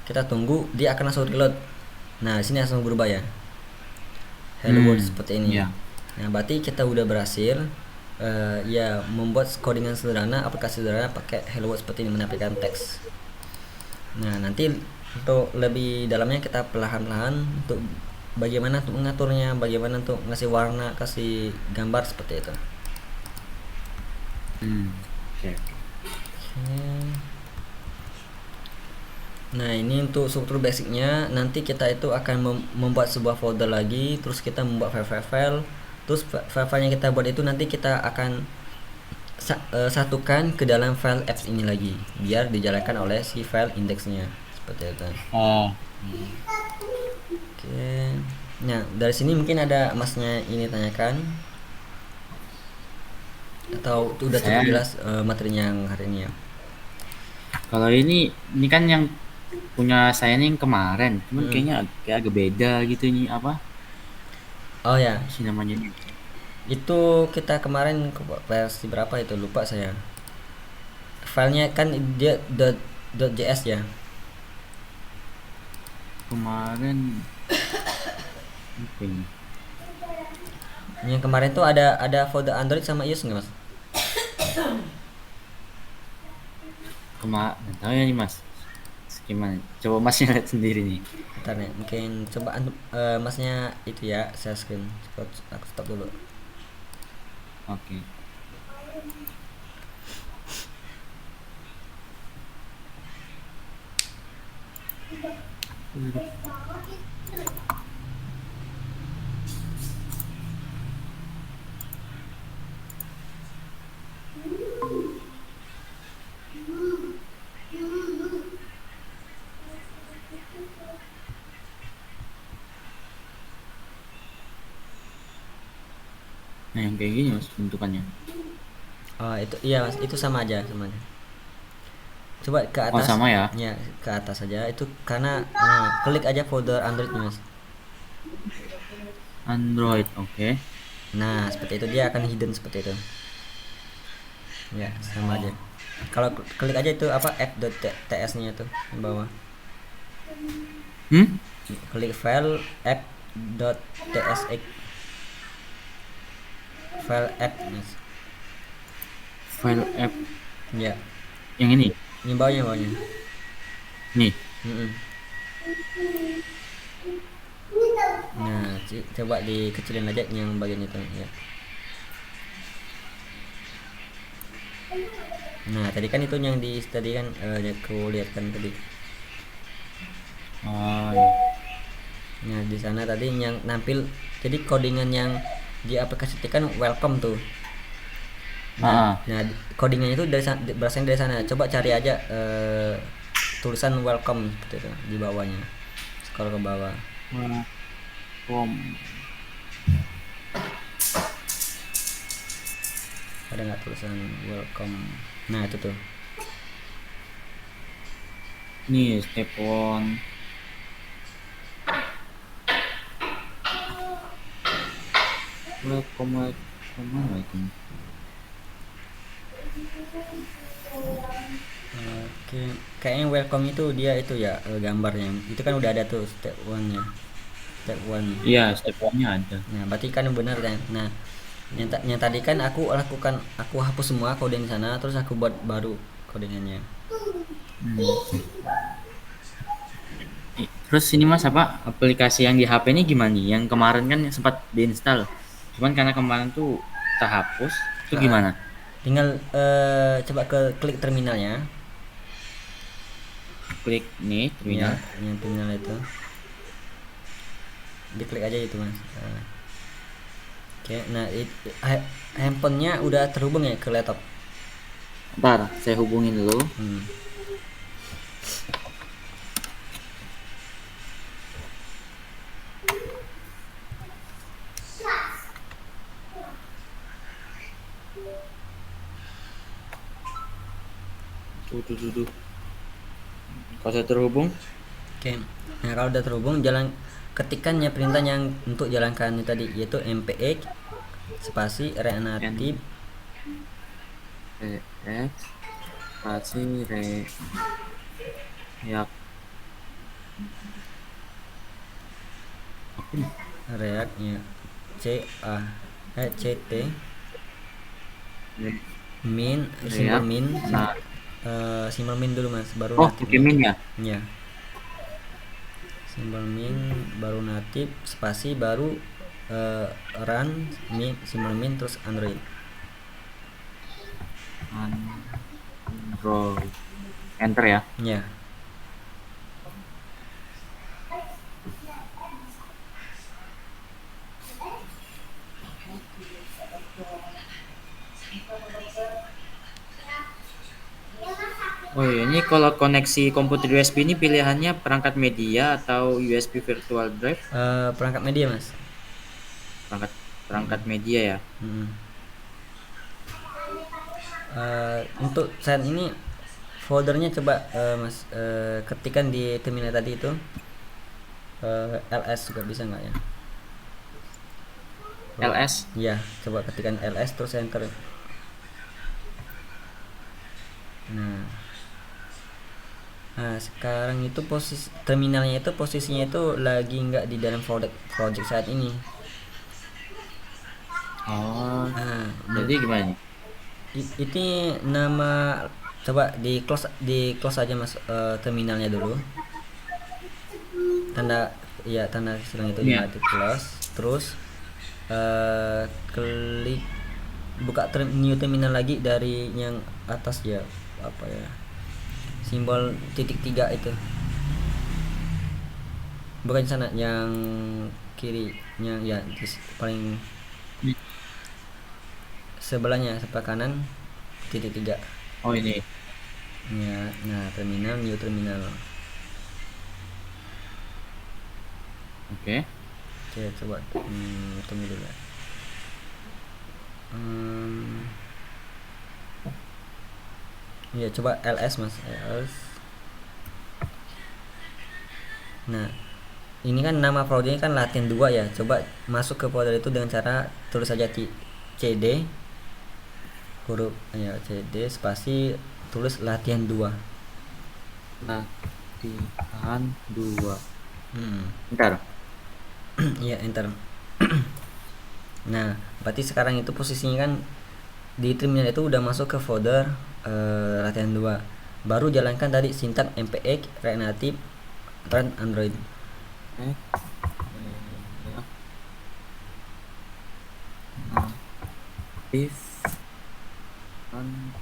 Speaker 1: Kita tunggu, dia akan langsung reload. Nah, di sini langsung berubah ya. Hello world
Speaker 2: Hmm,
Speaker 1: seperti ini.
Speaker 2: ya.
Speaker 1: Nah, berarti kita udah berhasil ya membuat codingan sederhana, aplikasi sederhana pakai hello world seperti ini, menampilkan teks. Nah, nanti untuk lebih dalamnya kita perlahan-lahan untuk bagaimana untuk mengaturnya, bagaimana untuk ngasih warna, kasih gambar seperti itu.
Speaker 2: Hmm, oke, oke.
Speaker 1: Oke. Nah, ini untuk struktur basicnya. Nanti kita itu akan membuat sebuah folder lagi, terus kita membuat file-file. Terus file-file yang kita buat itu nanti kita akan satukan ke dalam file apps ini lagi, biar dijalankan oleh si file indeksnya seperti itu.
Speaker 2: Oh,
Speaker 1: Oke. Nah, dari sini mungkin ada masnya ini tanyakan atau itu udah cukup
Speaker 2: saya
Speaker 1: jelas materinya yang hari ini ya.
Speaker 2: kalau ini kan yang punya saya nih yang kemarin, cuman
Speaker 1: Mm-mm.
Speaker 2: kayaknya kayak agak beda gitu nih apa
Speaker 1: Oh ya,
Speaker 2: sih namanya.
Speaker 1: itu kita kemarin versi berapa itu lupa saya. Filenya kan dia .js ya.
Speaker 2: Kemarin apa ini?
Speaker 1: Yang kemarin tuh ada folder Android sama iOS nggak mas?
Speaker 2: Nggak tahu ya nih Mas. Gimana? Coba Masnya lihat sendiri nih.
Speaker 1: Bentar nih, mungkin coba masnya itu ya, saya screen. Aku stop dulu.
Speaker 2: Oke. Nah, yang kayak gini Mas bentukannya.
Speaker 1: Oh itu iya mas, itu sama aja sama aja. Coba ke
Speaker 2: Oh,
Speaker 1: atas,
Speaker 2: sama ya.
Speaker 1: ya ke atas aja. Itu karena klik aja folder Android nih mas.
Speaker 2: Android, oke.
Speaker 1: Nah seperti itu dia akan hidden seperti itu. Ya sama aja.
Speaker 2: Oh.
Speaker 1: Kalau klik aja itu apa app.ts-nya itu di bawah.
Speaker 2: Hmm?
Speaker 1: Klik file app.tsx, file app mas.
Speaker 2: File app
Speaker 1: Ya,
Speaker 2: yang ini.
Speaker 1: ini bawahnya bawahnya.
Speaker 2: Nih.
Speaker 1: Mm-mm. Nah, coba dikecilin aja yang bagian itu ya. Nah, tadi kan itu yang tadi kan yang aku lihat kan tadi.
Speaker 2: Oh, iya.
Speaker 1: Nah, di sana tadi yang nampil jadi codingan yang di aplikasi itu kan welcome tuh. Nah,
Speaker 2: Ah, ah.
Speaker 1: nah codingannya itu berasal dari sana. Coba cari aja tulisan welcome seperti itu di bawahnya. Scroll ke bawah.
Speaker 2: Welcome.
Speaker 1: Ada nggak tulisan welcome? Nah, itu tuh.
Speaker 2: Nih, step one. Welcome, welcome, mana itu?
Speaker 1: Oke, kayaknya welcome itu dia itu ya gambarnya. Itu kan udah ada tuh step one-nya. Step one.
Speaker 2: Iya, step one-nya ada.
Speaker 1: Nah, berarti kan benar kan. Nah, yang tadi kan aku hapus semua coding sana terus aku buat baru codingannya.
Speaker 2: Hmm. Terus ini Mas apa aplikasi yang di HP ini gimana nih? Yang kemarin kan sempat diinstal. Cuman karena kemarin tuh terhapus, itu
Speaker 1: Nah,
Speaker 2: gimana?
Speaker 1: tinggal coba ke klik terminalnya.
Speaker 2: Klik nih
Speaker 1: Ya,
Speaker 2: terminal.
Speaker 1: yang terminal itu. Diklik aja itu, Mas. Oke, nah handphonenya udah terhubung ya ke laptop.
Speaker 2: Ntar saya hubungin dulu.
Speaker 1: Hmm.
Speaker 2: Tuh. Kalau saya terhubung,
Speaker 1: Oke. Nah, kalau udah terhubung ketikannya perintah yang untuk jalankan tadi yaitu mpe spasi reaktif.
Speaker 2: N E X spasi ya apa nih?
Speaker 1: Reaknya c a c t min simbol
Speaker 2: React.
Speaker 1: min
Speaker 2: Nah,
Speaker 1: simbol min dulu mas baru
Speaker 2: oh pakai
Speaker 1: natifnya.
Speaker 2: min ya.
Speaker 1: Ya, simbol min baru natif spasi baru run min simbol min terus Android.
Speaker 2: Android. Enter ya.
Speaker 1: Ya.
Speaker 2: Oh iya, ini kalau koneksi komputer USB ini pilihannya perangkat media atau USB virtual drive?
Speaker 1: Perangkat media mas.
Speaker 2: Perangkat perangkat media ya.
Speaker 1: Hmm. Untuk saat ini foldernya coba Mas ketikkan di terminal tadi itu ls juga bisa nggak ya?
Speaker 2: ls.
Speaker 1: Ya, coba ketikkan ls terus enter. Nah, nah sekarang itu posisi terminalnya itu posisinya itu lagi nggak di dalam project saat ini.
Speaker 2: Oh,
Speaker 1: Nah,
Speaker 2: jadi gimana nih?
Speaker 1: ini nama, coba di close aja Mas terminalnya dulu. Tanda, ya tanda silang itu
Speaker 2: Ini
Speaker 1: ya
Speaker 2: ya.
Speaker 1: di close. Terus klik buka new terminal lagi dari yang atas ya, apa ya, simbol titik tiga itu, bukan sana yang kirinya ya, paling
Speaker 2: Ini.
Speaker 1: sebelahnya sebelah kanan titik tiga
Speaker 2: Oh ini.
Speaker 1: ya. Nah, terminal, new terminal.
Speaker 2: Oke.
Speaker 1: Oke, coba tunggu dulu ya. Hmm, ya coba ls Mas, ls. Nah, ini kan nama projectnya kan latihan 2 ya. Coba masuk ke folder itu dengan cara tulis saja cd, huruf ya cd spasi, tulis latihan 2.
Speaker 2: Latihan 2.
Speaker 1: Hmm.
Speaker 2: Bentar.
Speaker 1: Iya, enter. Nah, berarti sekarang itu posisinya kan di terminal itu udah masuk ke folder latihan 2. Baru jalankan tadi sintak mpx React Native run Android.
Speaker 2: Eh, Native Android.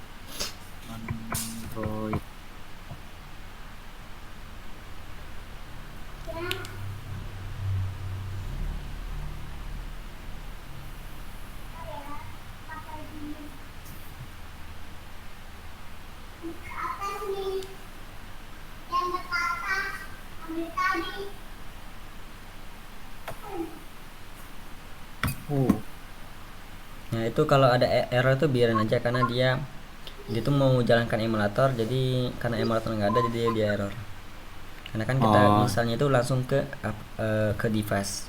Speaker 2: Oh,
Speaker 1: Nah, itu kalau ada error itu biarin aja, karena dia tuh mau jalankan emulator, jadi karena emulator nggak ada jadi dia error. Karena kan kita
Speaker 2: oh,
Speaker 1: misalnya itu langsung ke device,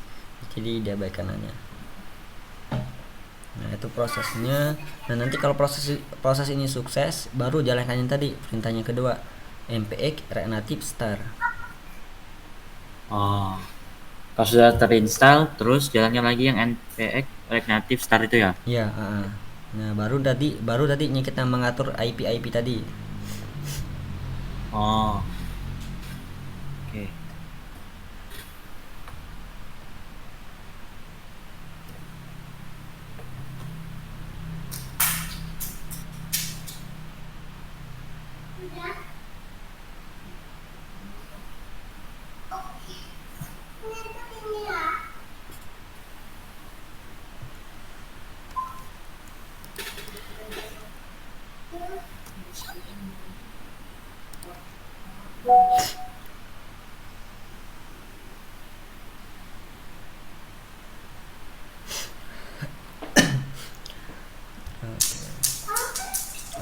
Speaker 1: jadi diabaikan aja. Nah, itu prosesnya. Nah, nanti kalau proses ini sukses, baru jalankan yang tadi perintahnya kedua, mpx React Native start.
Speaker 2: oh. Kalau sudah terinstall, terus jalannya lagi yang npx React Native Start itu ya?
Speaker 1: Ya, nah baru tadi kita mengatur IP tadi.
Speaker 2: Oh, oke.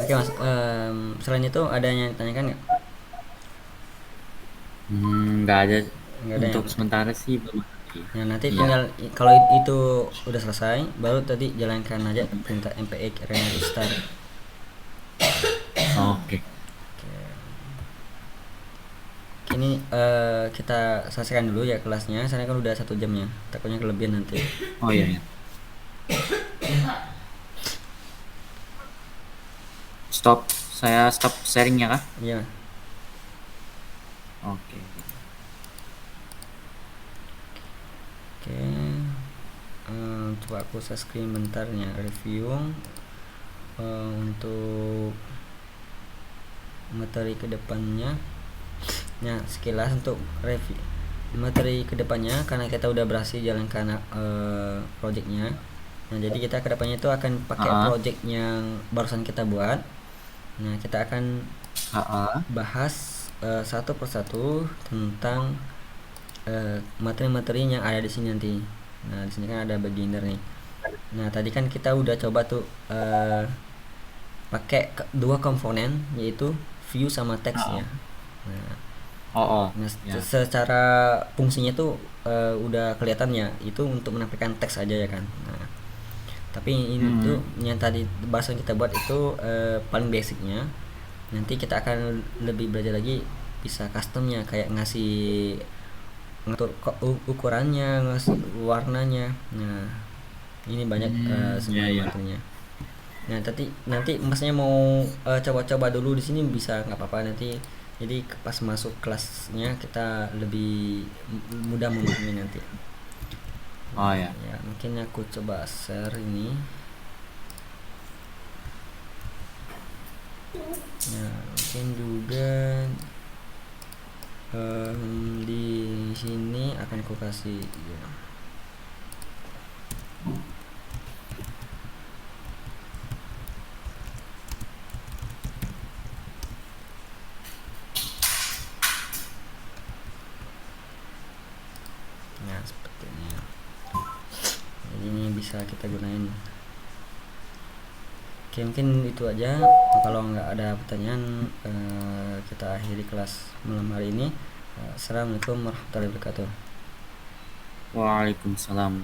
Speaker 1: Oke Mas, selain itu ada yang tanyakan nggak?
Speaker 2: Nggak ada.
Speaker 1: Nggak ada ya.
Speaker 2: Untuk sementara sih belum lagi.
Speaker 1: Nah, nanti
Speaker 2: Iya.
Speaker 1: tinggal kalau itu udah selesai, baru tadi jalankan aja perintah mpx React Native start.
Speaker 2: Oke.
Speaker 1: Ini kita selesaikan dulu ya kelasnya. Saya kan udah 1 jam ya. Takutnya kelebihan nanti.
Speaker 2: Oh iya, iya. Stop. Saya stop sharingnya kah?
Speaker 1: Iya.
Speaker 2: Oke.
Speaker 1: Oke. Coba aku share screen bentar ya, review untuk materi kedepannya. Nah, sekilas untuk review materi kedepannya, karena kita udah berhasil jalankan projectnya. Nah, jadi kita kedepannya itu akan pakai project yang barusan kita buat. Nah, kita akan bahas satu persatu tentang materi-materi yang ada di sini nanti. Nah, di sini kan ada beginner nih. Nah, tadi kan kita udah coba tuh pakai 2 komponen, yaitu view sama
Speaker 2: Oh,
Speaker 1: teksnya. Nah,
Speaker 2: oh, oh,
Speaker 1: nah,
Speaker 2: ya.
Speaker 1: secara fungsinya tuh udah kelihatannya itu untuk menampilkan teks aja ya kan. Nah, tapi ini tuh
Speaker 2: Hmm,
Speaker 1: yang tadi bahas yang kita buat itu paling basicnya. Nanti kita akan lebih belajar lagi bisa customnya kayak ngasih ngatur ukurannya, ngasih warnanya. Nah, ini banyak
Speaker 2: ya,
Speaker 1: sebenarnya
Speaker 2: ya.
Speaker 1: materinya. Nah, nanti masnya mau coba-coba dulu di sini bisa nggak apa-apa nanti. Jadi pas masuk kelasnya kita lebih mudah memahami nanti.
Speaker 2: Oh
Speaker 1: Nah,
Speaker 2: ya.
Speaker 1: ya mungkin aku coba share ini. Nah, mungkin juga di sini akan aku kasih ya. Nah, seperti ini. Jadi ini bisa kita gunain. Oke, mungkin itu aja. Kalau nggak ada pertanyaan, kita akhiri kelas malam hari ini. Assalamualaikum warahmatullahi wabarakatuh.
Speaker 2: Waalaikumsalam.